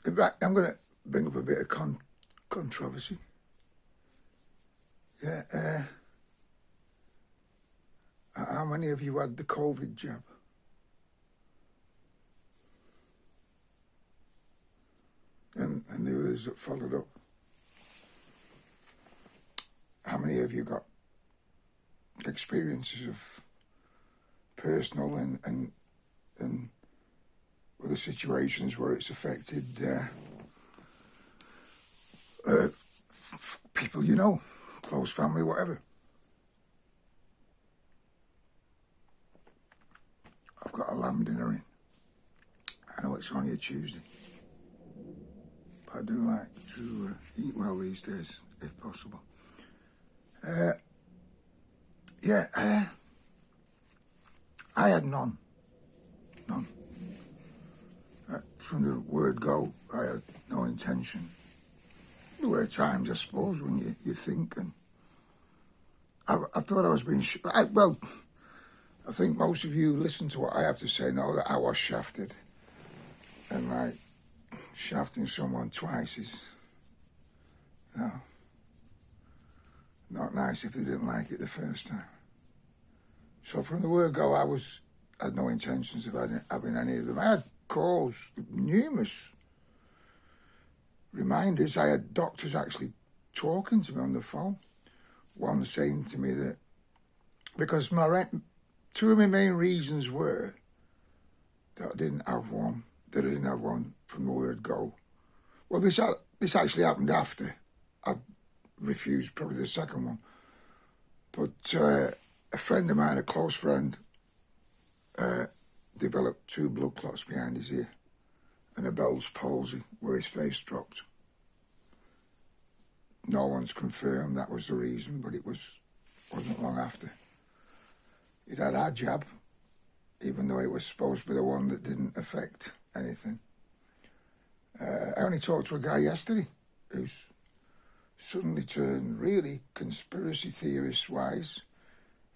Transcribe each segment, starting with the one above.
Right, I'm going to bring up a bit of controversy. Yeah, how many of you had the COVID jab? And the others that followed up? How many of you got experiences of personal and other situations where it's affected people you know, close family, whatever? I've got a lamb dinner in. I know it's only a Tuesday, but I do like to eat well these days, if possible. I had none. From the word go, I had no intention. There were times, I suppose, when you think, and I thought I was being... I think most of you listen to what I have to say know that I was shafted. And like, shafting someone twice is, not nice if they didn't like it the first time. So from the word go, I had no intentions of having any of them. I had calls, numerous reminders. I had doctors actually talking to me on the phone. One saying to me that, because two of my main reasons were that I didn't have one from the word go. Well, this actually happened after I refused probably the second one. But a friend of mine, a close friend, developed 2 blood clots behind his ear and a Bell's palsy where his face dropped. No one's confirmed that was the reason, but it wasn't long after. He'd had our jab, even though it was supposed to be the one that didn't affect anything. I only talked to a guy yesterday who's suddenly turned really conspiracy theorist-wise.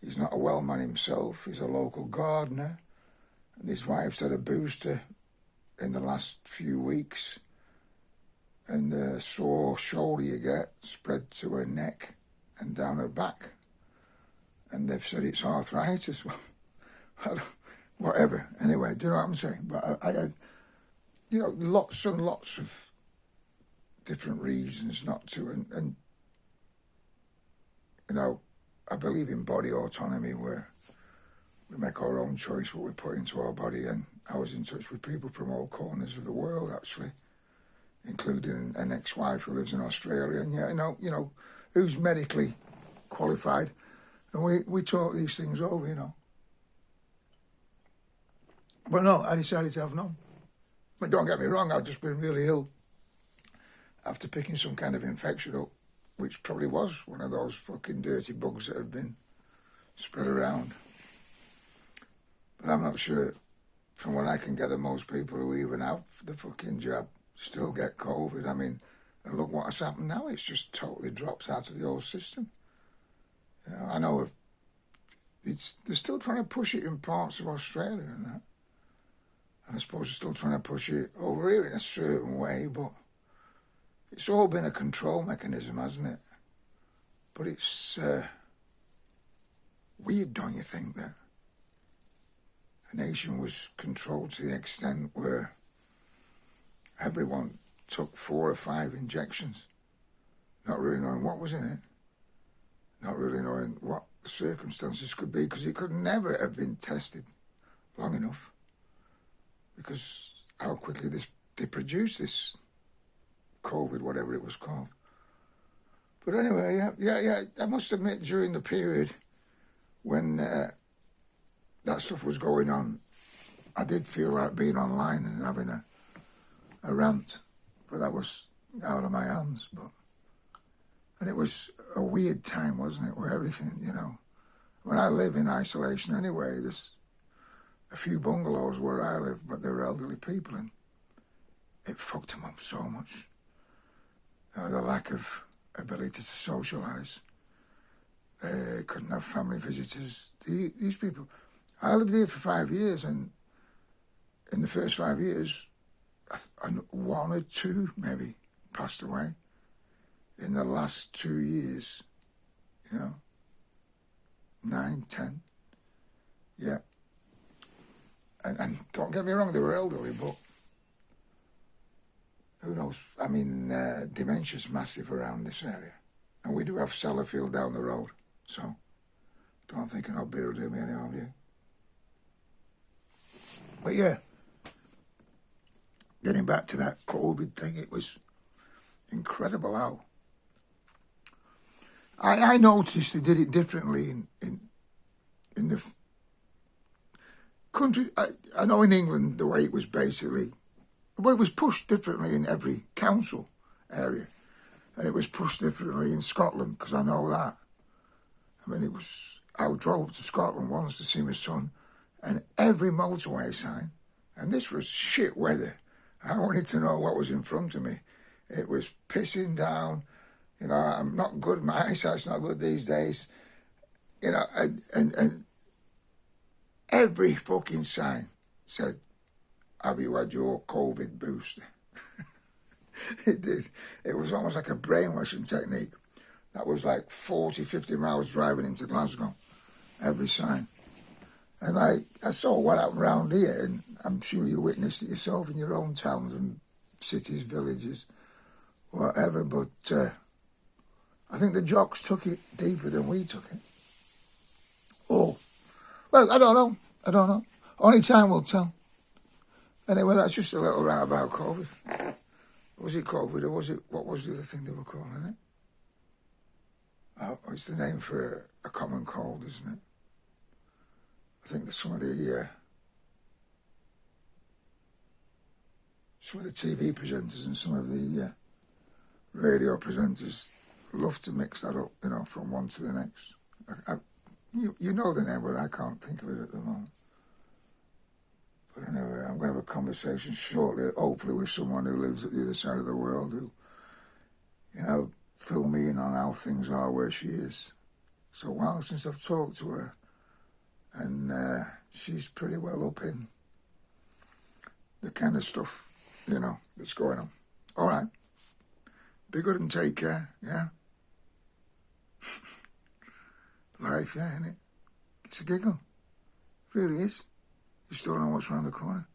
He's not a well man himself. He's a local gardener. And his wife's had a booster in the last few weeks. And the sore shoulder you get spread to her neck and down her back. And they've said it's arthritis. Well, whatever. Anyway, do you know what I'm saying? But I had, lots and lots of different reasons not to. And I believe in body autonomy where we make our own choice what we put into our body. And I was in touch with people from all corners of the world, actually, including an ex-wife who lives in Australia. And, who's medically qualified. And we talk these things over, But no, I decided to have none. But don't get me wrong, I've just been really ill after picking some kind of infection up, which probably was one of those fucking dirty bugs that have been spread around. But I'm not sure, from what I can gather, most people who even have the fucking jab still get COVID. I mean, and look what has happened now. It's just totally drops out of the old system. I know they're still trying to push it in parts of Australia and that. And I suppose they're still trying to push it over here in a certain way, but it's all been a control mechanism, hasn't it? But it's weird, don't you think, that a nation was controlled to the extent where everyone took 4 or 5 injections, not really knowing what was in it, not really knowing what the circumstances could be, because it could never have been tested long enough, because how quickly they produced this COVID, whatever it was called. But anyway, yeah, I must admit, during the period when that stuff was going on, I did feel like being online and having a rant, but that was out of my hands. And it was a weird time, wasn't it, where everything, when I live in isolation anyway, there's a few bungalows where I live, but there were elderly people, and it fucked them up so much. The lack of ability to socialise. They couldn't have family visitors. These people, I lived here for 5 years, and in the first 5 years, one or two maybe passed away in the last 2 years, 9, 10, yeah. And don't get me wrong, they were elderly, but who knows? I mean, dementia's massive around this area. And we do have Sellafield down the road, so don't think an odd beer will do me any harm, do you? But yeah, getting back to that COVID thing, it was incredible how I noticed they did it differently in the country. I know in England the way it was basically, well, it was pushed differently in every council area, and it was pushed differently in Scotland, because I know that. I mean, I drove to Scotland once to see my son, and every motorway sign, and this was shit weather, I wanted to know what was in front of me. It was pissing down, I'm not good, my eyesight's not good these days, and every fucking sign said, have you had your COVID booster? It did. It was almost like a brainwashing technique. That was like 40, 50 miles driving into Glasgow, every sign. And I saw what happened around here, and I'm sure you witnessed it yourself in your own towns and cities, villages, whatever, but I think the jocks took it deeper than we took it. Oh, well, I don't know. Only time will tell. Anyway, that's just a little rant about COVID. Was it COVID, or what was the other thing they were calling it? Oh, it's the name for a common cold, isn't it? I think that some of the TV presenters and some of the radio presenters love to mix that up, from one to the next. You know the name, but I can't think of it at the moment. But anyway, I'm going to have a conversation shortly, hopefully with someone who lives at the other side of the world who, fill me in on how things are where she is. It's a while since I've talked to her, and she's pretty well up in the kind of stuff, that's going on. All right. Be good and take care, yeah? Life, yeah, innit? It's a giggle. It really is. You just don't know what's around the corner.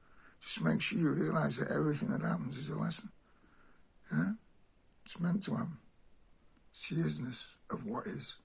Just make sure you realise that everything that happens is a lesson. Yeah? It's meant to happen. It's the isness of what is.